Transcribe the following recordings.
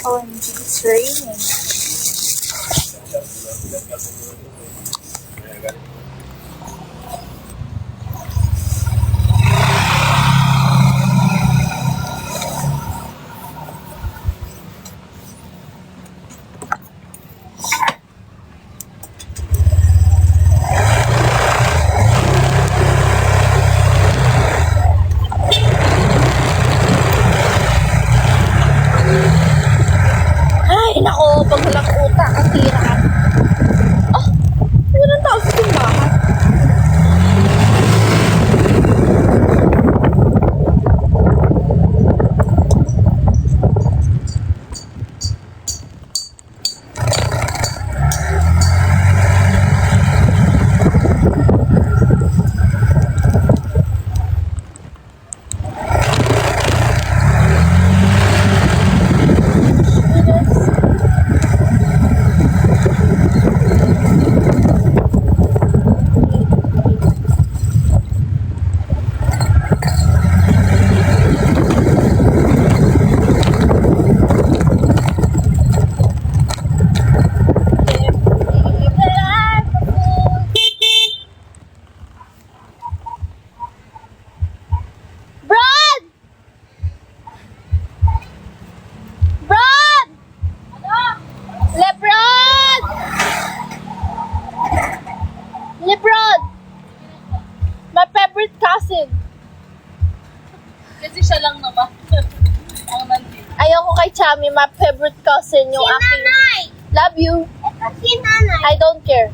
OMG, it's raining. Ay, nako, pag walang utak, katira ka. Oh, walang tao sa simbahan. Lebron! My favorite cousin. Kasi siya lang naman. Ang nandito. Ayoko kay Chami, my favorite cousin yung aking. Nanay! Love you. Ito si nanay. I don't care.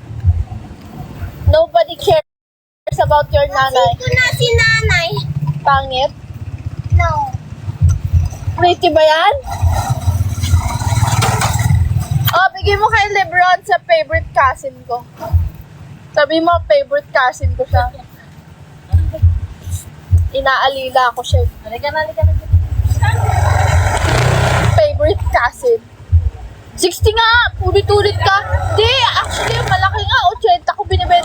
Nobody cares about your nanay. Ito na si nanay. Pangit? No. Pretty ba yan? Oh, bigay mo kay Lebron sa favorite cousin ko. Sabi mo, favorite cousin ko siya. Inaalila ko siya. Halika na. Favorite cousin. 60 nga! Ulit-ulit ka. Di, actually, malaki nga. 80 ko binibenta.